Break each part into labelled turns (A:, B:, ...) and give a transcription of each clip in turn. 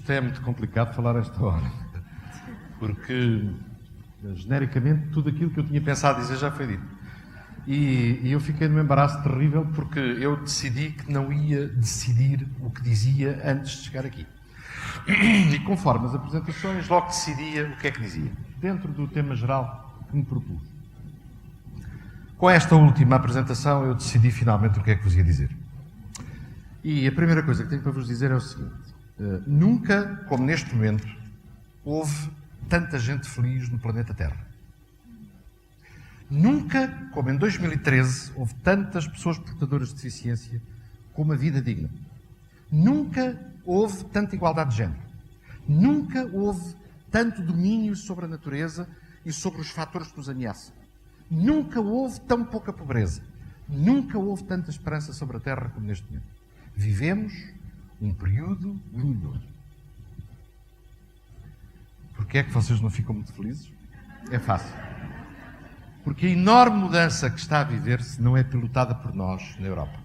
A: Isto é muito complicado falar a esta hora, porque, genericamente, tudo aquilo que eu tinha pensado dizer já foi dito. E eu fiquei num embaraço terrível porque eu decidi que não ia decidir o que dizia antes de chegar aqui. E conforme as apresentações, logo decidia o que é que dizia, dentro do tema geral que me propus. Com esta última apresentação, eu decidi finalmente o que é que vos ia dizer. E a primeira coisa que tenho para vos dizer é o seguinte: nunca, como neste momento, houve tanta gente feliz no planeta Terra. Nunca, como em 2013, houve tantas pessoas portadoras de deficiência com uma vida digna. Nunca houve tanta igualdade de género. Nunca houve tanto domínio sobre a natureza e sobre os fatores que nos ameaçam. Nunca houve tão pouca pobreza. Nunca houve tanta esperança sobre a Terra como neste momento. Vivemos um período glorioso. Porquê é que vocês não ficam muito felizes? É fácil. Porque a enorme mudança que está a viver-se não é pilotada por nós na Europa.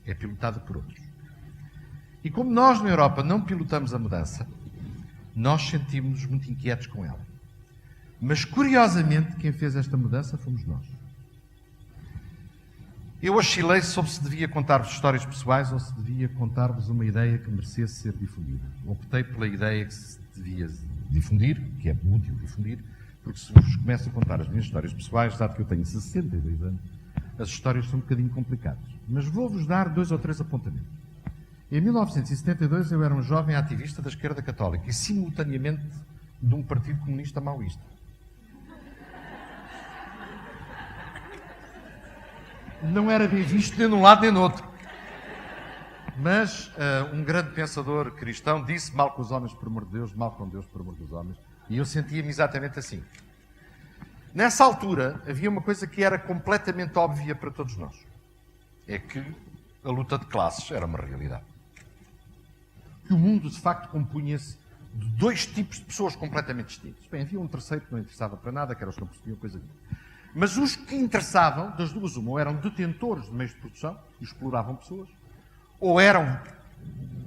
A: É pilotada por outros. E como nós na Europa não pilotamos a mudança, nós sentimos-nos muito inquietos com ela. Mas, curiosamente, quem fez esta mudança fomos nós. Eu oscilei sobre se devia contar-vos histórias pessoais ou se devia contar-vos uma ideia que merecesse ser difundida. Optei pela ideia que se devia difundir, que é útil difundir, porque se vos começo a contar as minhas histórias pessoais, dado que eu tenho 62 anos, as histórias são um bocadinho complicadas. Mas vou-vos dar 2 ou 3 apontamentos. Em 1972 eu era um jovem ativista da esquerda católica e simultaneamente de um partido comunista maoísta. Não era bem visto nem de um lado nem do outro. Mas um grande pensador cristão disse: mal com os homens por amor de Deus, mal com Deus por amor dos homens. E eu sentia-me exatamente assim. Nessa altura, havia uma coisa que era completamente óbvia para todos nós. É que a luta de classes era uma realidade. Que o mundo, de facto, compunha-se de 2 tipos de pessoas completamente distintos. Bem, havia um terceiro que não interessava para nada, que eram os que não percebiam coisa nenhuma. Mas os que interessavam, das duas uma, ou eram detentores de meios de produção e exploravam pessoas, ou eram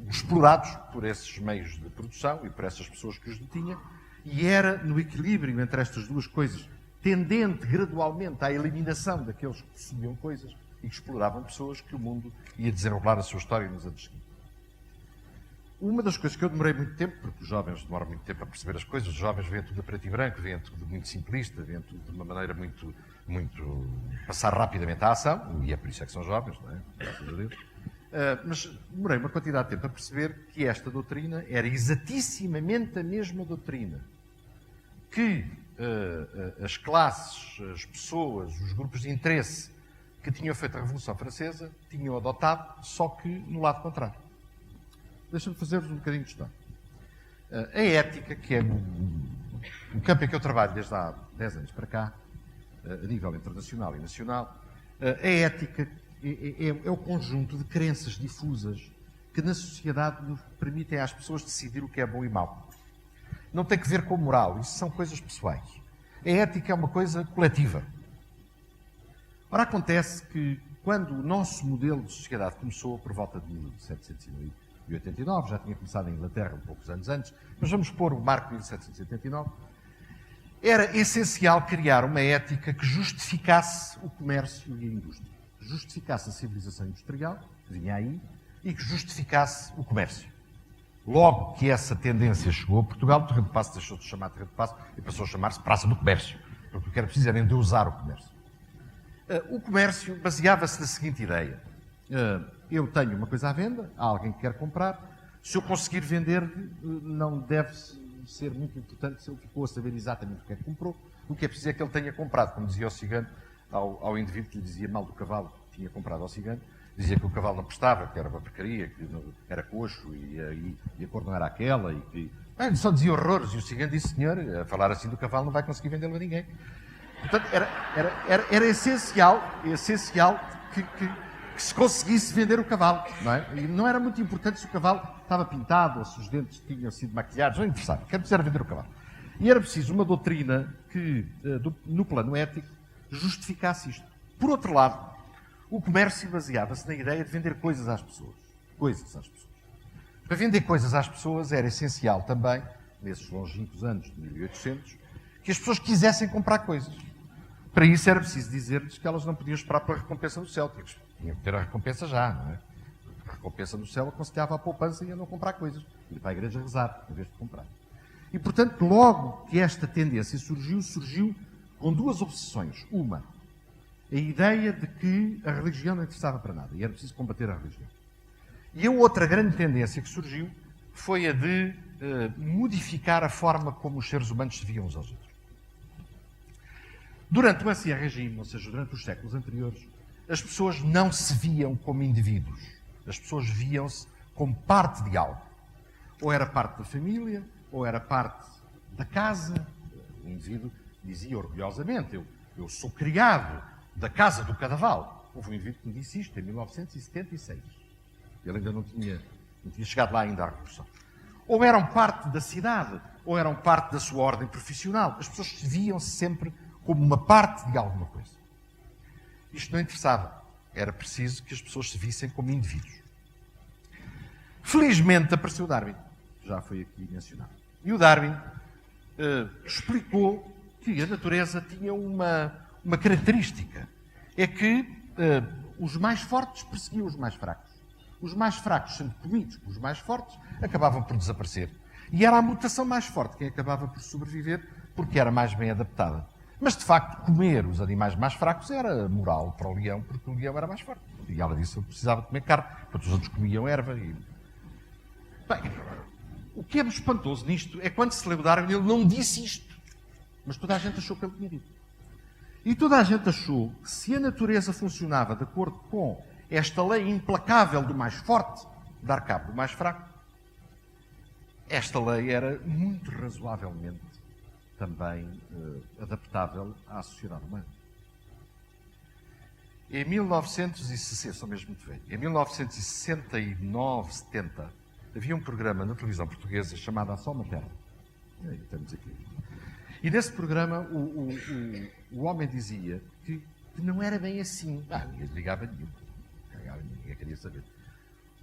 A: explorados por esses meios de produção e por essas pessoas que os detinham, e era no equilíbrio entre estas duas coisas, tendente gradualmente à eliminação daqueles que possuíam coisas e que exploravam pessoas, que o mundo ia desenrolar a sua história nos anos seguintes. Uma das coisas que eu demorei muito tempo, porque os jovens demoram muito tempo a perceber as coisas, os jovens veem tudo a preto e branco, veem tudo muito simplista, veem tudo de uma maneira muito passar rapidamente à ação, e é por isso é que são jovens, não é? Graças a Deus. Mas demorei uma quantidade de tempo a perceber que esta doutrina era exatissimamente a mesma doutrina que as classes, as pessoas, os grupos de interesse que tinham feito a Revolução Francesa tinham adotado, só que no lado contrário. Deixa-me fazer-vos um bocadinho de história. A ética, que é o campo em que eu trabalho desde há 10 anos para cá, a nível internacional e nacional, a ética é o conjunto de crenças difusas que na sociedade nos permitem às pessoas decidir o que é bom e mau. Não tem que ver com moral, isso são coisas pessoais. A ética é uma coisa coletiva. Ora, acontece que quando o nosso modelo de sociedade começou, por volta de 1789, já tinha começado em Inglaterra um poucos anos antes, mas vamos pôr o marco de 1789, era essencial criar uma ética que justificasse o comércio e a indústria. Justificasse a civilização industrial, que vinha aí, e que justificasse o comércio. Logo que essa tendência chegou a Portugal, o Terreiro de Paço deixou de chamar Terreiro de Paço e passou a chamar-se Praça do Comércio, porque o que era preciso era endeusar o comércio. O comércio baseava-se na seguinte ideia: eu tenho uma coisa à venda, há alguém que quer comprar, se eu conseguir vender, não deve ser muito importante se ele ficou a saber exatamente o que é que comprou, o que é preciso é que ele tenha comprado, como dizia o cigano, ao indivíduo que lhe dizia mal do cavalo que tinha comprado ao cigano, dizia que o cavalo não prestava, que era uma porcaria, que era coxo e a cor não era aquela, e que... Bem, só dizia horrores, e o cigano disse: senhor, a falar assim do cavalo não vai conseguir vendê-lo a ninguém. Portanto, era essencial que se conseguisse vender o cavalo, não é? E não era muito importante se o cavalo estava pintado ou se os dentes tinham sido maquilhados, não interessava, quero dizer, era vender o cavalo. E era preciso uma doutrina que, no plano ético, justificasse isto. Por outro lado, o comércio baseava-se na ideia de vender coisas às pessoas. Coisas às pessoas. Para vender coisas às pessoas era essencial também, nesses longínquos anos de 1800, que as pessoas quisessem comprar coisas. Para isso era preciso dizer-lhes que elas não podiam esperar pela recompensa do céu. Tinham que ter a recompensa já, não é? A recompensa do céu aconselhava a poupança e a não comprar coisas. Ir para a igreja rezar, em vez de comprar. E, portanto, logo que esta tendência surgiu com duas obsessões. Uma, a ideia de que a religião não interessava para nada e era preciso combater a religião. E a outra grande tendência que surgiu foi a de modificar a forma como os seres humanos se viam uns aos outros. Durante o Ancien Regime, ou seja, durante os séculos anteriores, as pessoas não se viam como indivíduos. As pessoas viam-se como parte de algo. Ou era parte da família, ou era parte da casa. O indivíduo dizia orgulhosamente, eu sou criado da casa do Cadaval. Houve um indivíduo que me disse isto em 1976. Ele ainda não tinha chegado lá ainda à Revolução. Ou eram parte da cidade, ou eram parte da sua ordem profissional. As pessoas viam-se sempre como uma parte de alguma coisa. Isto não interessava. Era preciso que as pessoas se vissem como indivíduos. Felizmente apareceu Darwin. Já foi aqui mencionado. E o Darwin explicou que a natureza tinha uma característica. É que os mais fortes perseguiam os mais fracos. Os mais fracos, sendo comidos pelos mais fortes, acabavam por desaparecer. E era a mutação mais forte quem acabava por sobreviver, porque era mais bem adaptada. Mas, de facto, comer os animais mais fracos era moral para o leão, porque o leão era mais forte. E ela disse que eu precisava de comer carne, porque os outros comiam erva. Bem, o que é espantoso nisto é quando se lê o Darwin, ele não disse isto. Mas toda a gente achou que ele tinha dito. E toda a gente achou que se a natureza funcionava de acordo com esta lei implacável do mais forte, dar cabo do mais fraco, esta lei era muito razoavelmente também adaptável à sociedade humana. Em 1960, sou mesmo muito velho, em 1969, 70, havia um programa na televisão portuguesa chamado A Sol Materna. Estamos aqui. E nesse programa o homem dizia que não era bem assim. Ninguém ligava nenhum. Ninguém queria saber.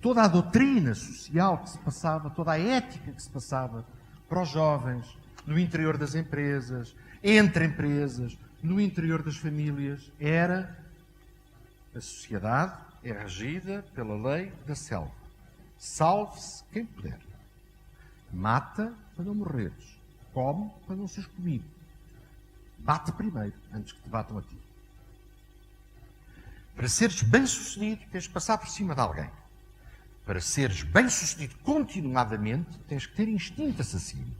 A: Toda a doutrina social que se passava, toda a ética que se passava para os jovens, no interior das empresas, entre empresas, no interior das famílias, era a sociedade é regida pela lei da selva. Salve-se quem puder. Mata para não morreres. Come para não seres comido. Bate primeiro, antes que te batam a ti. Para seres bem-sucedido, tens que passar por cima de alguém. Para seres bem-sucedido continuadamente, tens que ter instinto assassino.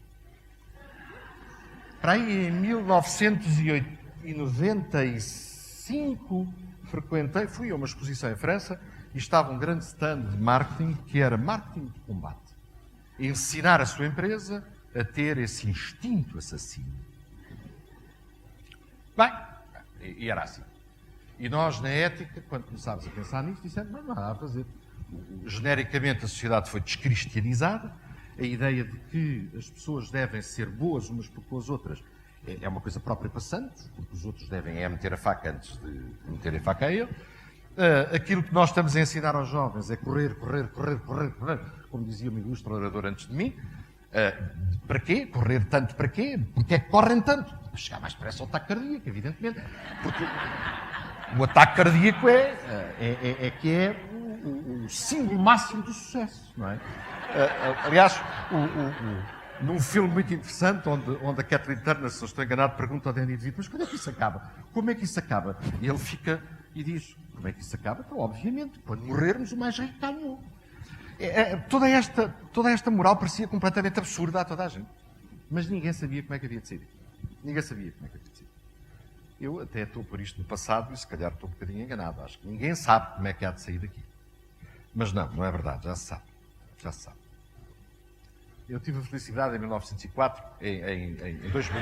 A: Para aí, em 1995, fui a uma exposição em França e estava um grande stand de marketing, que era marketing de combate. Ensinar a sua empresa a ter esse instinto assassino. Bem, e era assim. E nós, na ética, quando começámos a pensar nisto, dissemos, não há nada a fazer. Genericamente, a sociedade foi descristianizada. A ideia de que as pessoas devem ser boas umas por com as outras é uma coisa própria para santos, porque os outros devem meter a faca antes de meterem a faca a ele. Aquilo que nós estamos a ensinar aos jovens é correr, como dizia o meu ilustre orador antes de mim. Para quê? Correr tanto para quê? Porque é que correm tanto? Para chegar mais depressa ao ataque cardíaco, evidentemente. Porque o ataque cardíaco é o símbolo máximo do sucesso, não é? Aliás, num filme muito interessante, onde a Kathleen Turner, se não estou enganado, pergunta ao Danny DeVito, mas quando é que isso acaba? Como é que isso acaba? E ele fica e diz, como é que isso acaba? Então, obviamente, quando morrermos, o mais rico ganhou. Toda esta moral parecia completamente absurda a toda a gente. Mas ninguém sabia como é que havia de sair. Ninguém sabia como é que havia de sair. Eu até estou por isto no passado e se calhar estou um bocadinho enganado. Acho que ninguém sabe como é que há de sair daqui. Mas não é verdade, já se sabe. Já se sabe. Eu tive a felicidade em 1904, em 2000.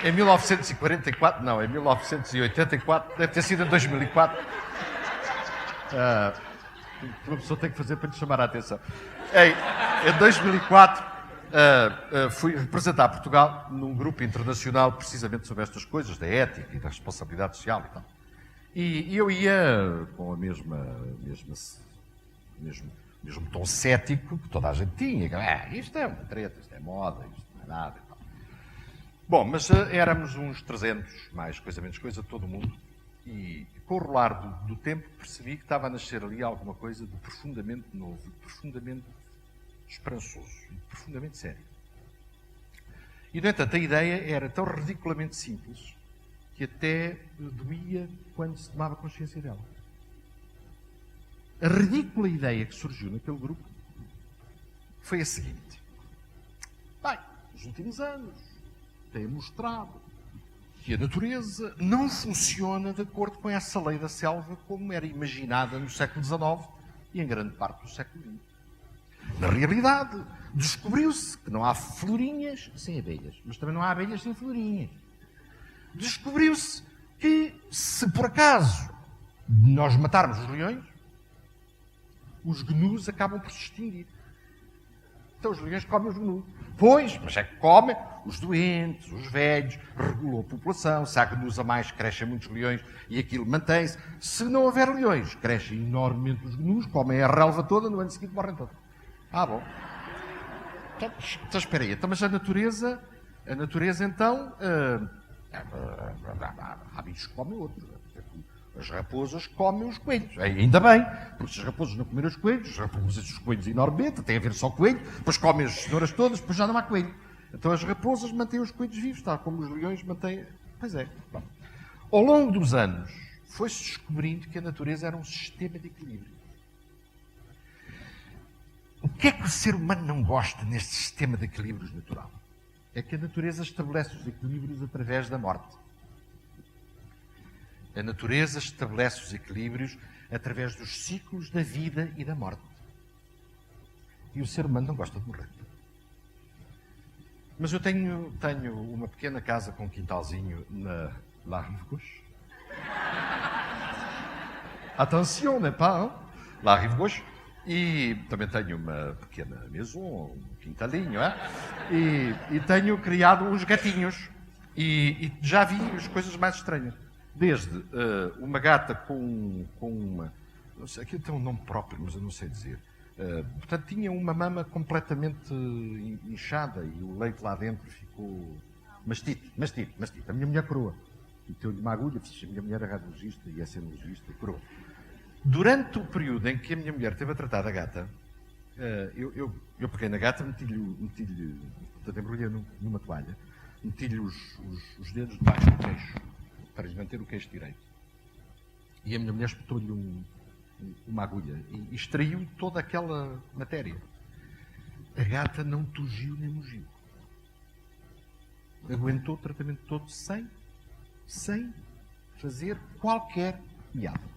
A: Em 1944, não, em 1984, deve ter sido em 2004. Uma pessoa tem que fazer para lhe chamar a atenção. Em 2004, fui representar Portugal num grupo internacional precisamente sobre estas coisas, da ética e da responsabilidade social e tal. E eu ia com a mesmo tom cético que toda a gente tinha. Isto é uma treta, isto é moda, isto não é nada e tal. Bom, mas éramos uns 300, mais coisa menos coisa, todo mundo. E com o rolar do tempo percebi que estava a nascer ali alguma coisa de profundamente novo, de profundamente esperançoso, de profundamente sério. E, no entanto, a ideia era tão ridiculamente simples que até doía quando se tomava consciência dela. A ridícula ideia que surgiu naquele grupo foi a seguinte. Bem, nos últimos anos tem mostrado que a natureza não funciona de acordo com essa lei da selva como era imaginada no século XIX e em grande parte do século XX. Na realidade, descobriu-se que não há florinhas sem abelhas, mas também não há abelhas sem florinhas. Descobriu-se que, se por acaso nós matarmos os leões, os gnus acabam por se extinguir. Então os leões comem os gnus. Pois, mas é que comem os doentes, os velhos, regulou a população. Se há gnus a mais, crescem muitos leões e aquilo mantém-se. Se não houver leões, crescem enormemente os gnus, comem a relva toda, no ano seguinte morrem todos. Bom. Então espera aí. Então, mas a natureza então, há bichos que comem outros. As raposas comem os coelhos. Ainda bem, porque se as raposas não comerem os coelhos enormemente, tem a ver só coelho, depois comem as cenouras todas, depois já não há coelho. Então as raposas mantêm os coelhos vivos, tal como os leões mantêm... Pois é. Bom. Ao longo dos anos, foi-se descobrindo que a natureza era um sistema de equilíbrio. O que é que o ser humano não gosta neste sistema de equilíbrios natural? É que a natureza estabelece os equilíbrios através da morte. A natureza estabelece os equilíbrios através dos ciclos da vida e da morte. E o ser humano não gosta de morrer. Mas eu tenho uma pequena casa com um quintalzinho na La Rive Gauche. Attention, n'est pas, hein? La Rive Gauche. E também tenho uma pequena maison, um quintalinho, e tenho criado uns gatinhos. E já vi as coisas mais estranhas. Desde uma gata com uma... Não sei, aquilo tem um nome próprio, mas eu não sei dizer. Portanto, tinha uma mama completamente inchada e o leite lá dentro ficou... Mastite. A minha mulher curou. Meteu-lhe uma agulha, a minha mulher é radiologista e é cinologista e curou. Durante o período em que a minha mulher esteve a tratar da gata, eu peguei na gata, meti-lhe portanto, embrulhei numa toalha, meti-lhe os dedos debaixo do queixo, para lhe manter o queixo direito. E a minha mulher espetou-lhe uma agulha e extraiu toda aquela matéria. A gata não tugiu nem mugiu. Aguentou o tratamento todo sem fazer qualquer miado.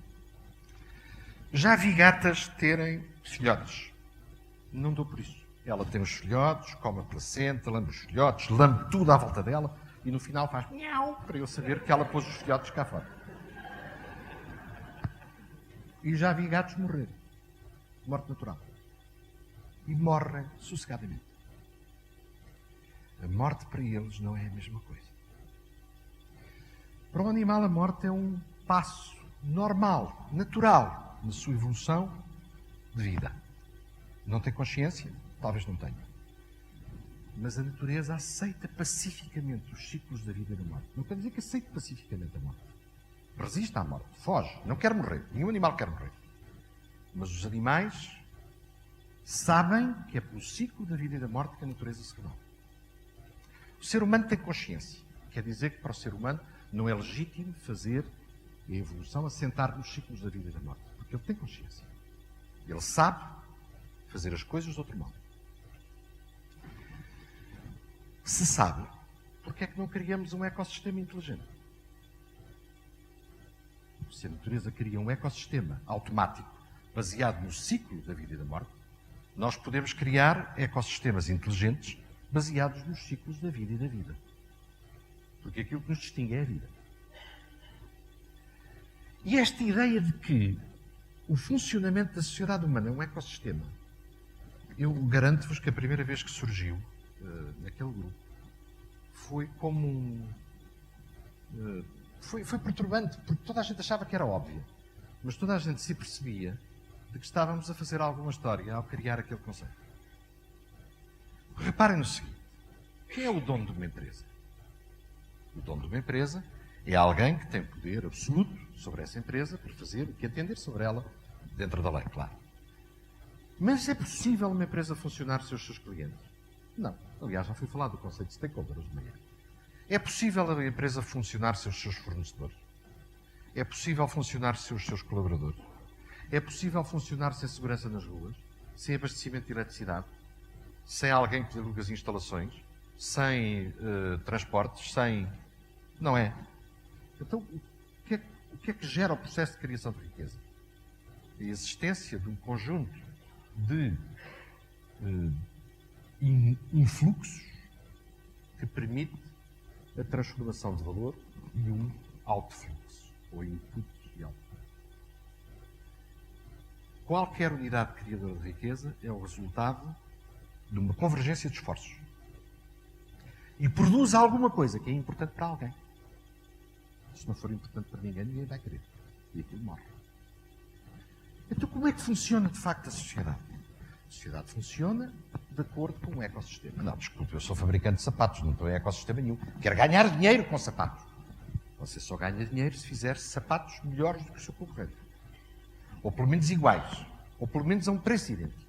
A: Já vi gatas terem filhotes. Não dou por isso. Ela tem os filhotes, come a placenta, lambe os filhotes, lambe tudo à volta dela e no final faz miau para eu saber que ela pôs os filhotes cá fora. E já vi gatos morrer. Morte natural. E morrem sossegadamente. A morte para eles não é a mesma coisa. Para o animal a morte é um passo normal, natural, na sua evolução de vida. Não tem consciência? Talvez não tenha. Mas a natureza aceita pacificamente os ciclos da vida e da morte. Não quer dizer que aceite pacificamente a morte. Resiste à morte, foge, não quer morrer. Nenhum animal quer morrer. Mas os animais sabem que é pelo ciclo da vida e da morte que a natureza se renova. O ser humano tem consciência. Quer dizer que para o ser humano não é legítimo fazer a evolução assentar nos ciclos da vida e da morte. Porque ele tem consciência. Ele sabe fazer as coisas de outro modo. Se sabe, porque é que não criamos um ecossistema inteligente? Se a natureza cria um ecossistema automático baseado no ciclo da vida e da morte, nós podemos criar ecossistemas inteligentes baseados nos ciclos da vida e da vida. Porque aquilo que nos distingue é a vida. E esta ideia de que o funcionamento da sociedade humana é um ecossistema, eu garanto-vos que a primeira vez que surgiu, naquele grupo foi como foi perturbante, porque toda a gente achava que era óbvio, mas toda a gente se percebia de que estávamos a fazer alguma história ao criar aquele conceito. Reparem no seguinte: quem é o dono de uma empresa? O dono de uma empresa é alguém que tem poder absoluto sobre essa empresa para fazer o que entender sobre ela dentro da lei, claro. Mas é possível uma empresa funcionar sem os seus clientes? Não. Aliás, já foi falado do conceito de stakeholder hoje de manhã. É possível a empresa funcionar sem os seus fornecedores? É possível funcionar sem os seus colaboradores? É possível funcionar sem segurança nas ruas? Sem abastecimento de eletricidade? Sem alguém que aluga as instalações? Sem transportes? Sem... Não é. Então, o que é que gera o processo de criação de riqueza? A existência de um conjunto de influxos que permite a transformação de valor e um outfluxo, ou input e output. Qualquer unidade criadora de riqueza é o resultado de uma convergência de esforços. E produz alguma coisa que é importante para alguém. Se não for importante para ninguém, ninguém vai querer. E aquilo morre. Então, como é que funciona de facto a sociedade? A sociedade funciona de acordo com um ecossistema. Não, desculpe, eu sou fabricante de sapatos, não estou em ecossistema nenhum. Quero ganhar dinheiro com sapatos. Você só ganha dinheiro se fizer sapatos melhores do que o seu concorrente. Ou pelo menos iguais. Ou pelo menos a um preço idêntico.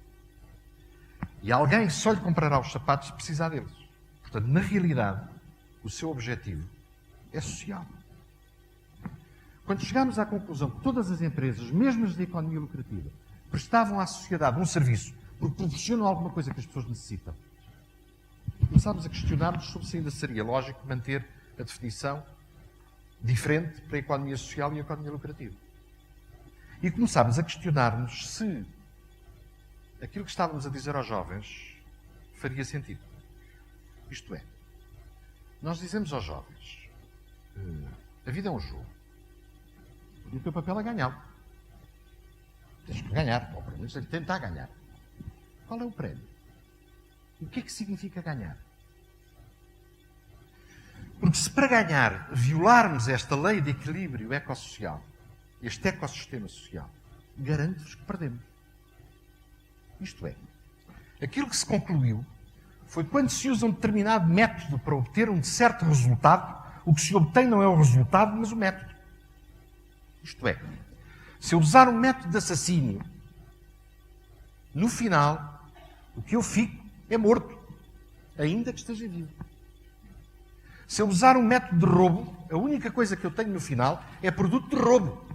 A: E alguém só lhe comprará os sapatos se precisar deles. Portanto, na realidade, o seu objetivo é social. Quando chegámos à conclusão que todas as empresas, mesmo as de economia lucrativa, prestavam à sociedade um serviço porque proporcionam alguma coisa que as pessoas necessitam, começámos a questionar-nos sobre se ainda seria lógico manter a definição diferente para a economia social e a economia lucrativa. E começámos a questionar-nos se aquilo que estávamos a dizer aos jovens faria sentido. Isto é, nós dizemos aos jovens, a vida é um jogo. E o teu papel é ganhá-lo. Tens que ganhar, ou pelo menos tentar ganhar. Qual é o prémio? O que é que significa ganhar? Porque se para ganhar violarmos esta lei de equilíbrio ecossocial, este ecossistema social, garanto-vos que perdemos. Isto é, aquilo que se concluiu foi quando se usa um determinado método para obter um certo resultado, o que se obtém não é o resultado, mas o método. Isto é, se eu usar um método de assassínio, no final, o que eu fico é morto, ainda que esteja vivo. Se eu usar um método de roubo, a única coisa que eu tenho no final é produto de roubo.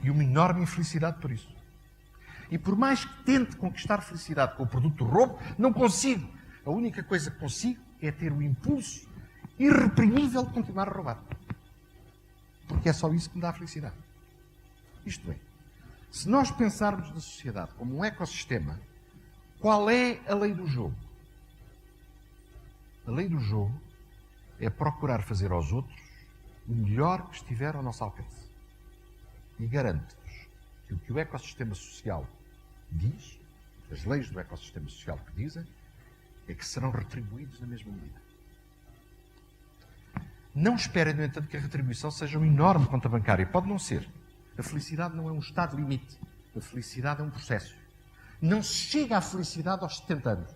A: E uma enorme infelicidade por isso. E por mais que tente conquistar felicidade com o produto de roubo, não consigo. A única coisa que consigo é ter o impulso irreprimível de continuar a roubar. Porque é só isso que me dá a felicidade. Isto é, se nós pensarmos na sociedade como um ecossistema, qual é a lei do jogo? A lei do jogo é procurar fazer aos outros o melhor que estiver ao nosso alcance. E garanto-vos que o que o ecossistema social diz, as leis do ecossistema social que dizem, é que serão retribuídos na mesma medida. Não esperem, no entanto, que a retribuição seja uma enorme conta bancária. Pode não ser. A felicidade não é um estado limite. A felicidade é um processo. Não se chega à felicidade aos 70 anos.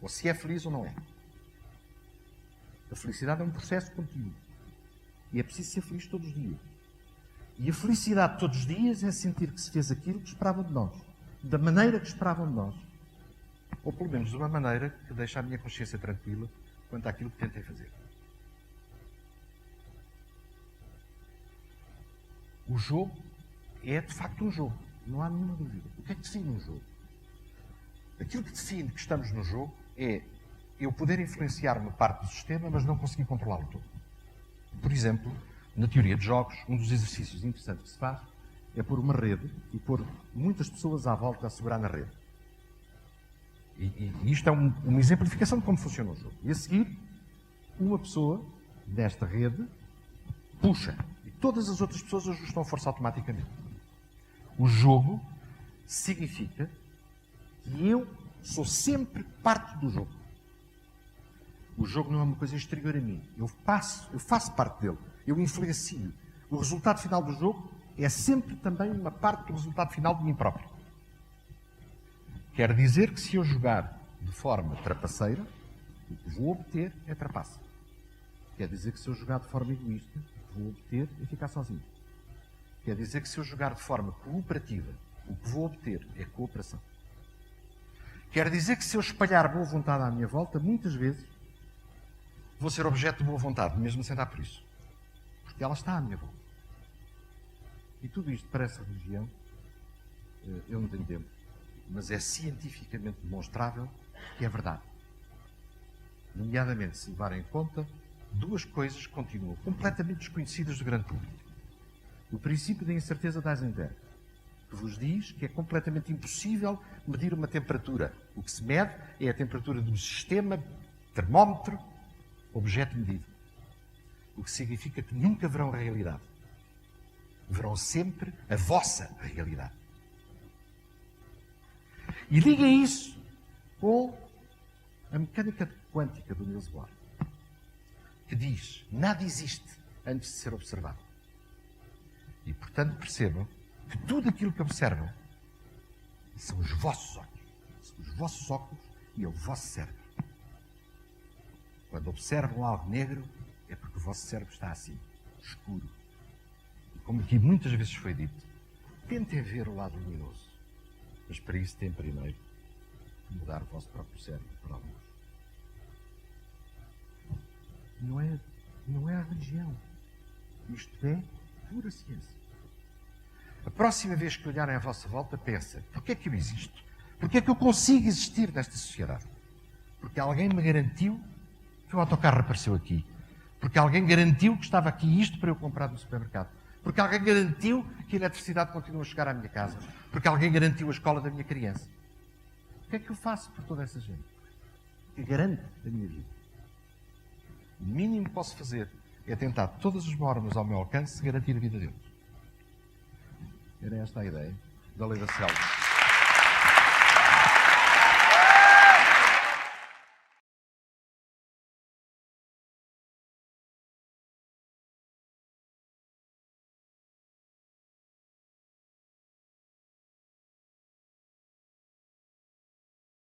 A: Ou se é feliz ou não é. A felicidade é um processo contínuo. E é preciso ser feliz todos os dias. E a felicidade todos os dias é sentir que se fez aquilo que esperavam de nós. Da maneira que esperavam de nós. Ou pelo menos de uma maneira que deixa a minha consciência tranquila quanto àquilo que tentei fazer. O jogo é, de facto, um jogo. Não há nenhuma dúvida. O que é que define um jogo? Aquilo que define que estamos no jogo é eu poder influenciar uma parte do sistema, mas não conseguir controlá-lo todo. Por exemplo, na teoria de jogos, um dos exercícios interessantes que se faz é pôr uma rede e pôr muitas pessoas à volta a segurar na rede. E isto é uma exemplificação de como funciona o jogo. E a seguir, uma pessoa desta rede puxa. E todas as outras pessoas ajustam a força automaticamente. O jogo significa que eu Sou sempre parte do jogo. O jogo não é uma coisa exterior a mim. Eu faço parte dele. Eu influencio. O resultado final do jogo é sempre também uma parte do resultado final de mim próprio. Quer dizer que se eu jogar de forma trapaceira, o que vou obter é trapaça. Quer dizer que se eu jogar de forma egoísta, o que vou obter é ficar sozinho. Quer dizer que se eu jogar de forma cooperativa, o que vou obter é cooperação. Quer dizer que se eu espalhar boa vontade à minha volta, muitas vezes vou ser objeto de boa vontade, mesmo sem dar por isso. Porque ela está à minha volta. E tudo isto parece religião. Eu não tenho tempo. Mas é cientificamente demonstrável que é verdade. Nomeadamente, se levar em conta duas coisas que continuam completamente desconhecidas do grande público. O princípio da incerteza de Heisenberg, que vos diz que é completamente impossível medir uma temperatura. O que se mede é a temperatura de um sistema termómetro, objeto medido. O que significa que nunca verão a realidade. Verão sempre a vossa realidade. E liguem isso com a mecânica quântica do Niels Bohr, que diz: nada existe antes de ser observado. E, portanto, percebam que tudo aquilo que observam são os vossos olhos. São os vossos óculos e é o vosso cérebro. Quando observam algo negro, é porque o vosso cérebro está assim, escuro. E como aqui muitas vezes foi dito, tentem ver o lado luminoso. Mas para isso tem primeiro que mudar o vosso próprio cérebro para a luz. Não é a religião. Isto é pura ciência. A próxima vez que olharem à vossa volta, pensem: porquê é que eu existo? Porquê é que eu consigo existir nesta sociedade? Porque alguém me garantiu que o autocarro apareceu aqui. Porque alguém garantiu que estava aqui isto para eu comprar no supermercado. Porque alguém garantiu que a eletricidade continua a chegar à minha casa. Porque alguém garantiu a escola da minha criança. O que é que eu faço por toda essa gente? Que garante a minha vida. O mínimo que posso fazer é tentar, de todas as formas ao meu alcance, garantir a vida deles. Era esta a ideia da lei da selva.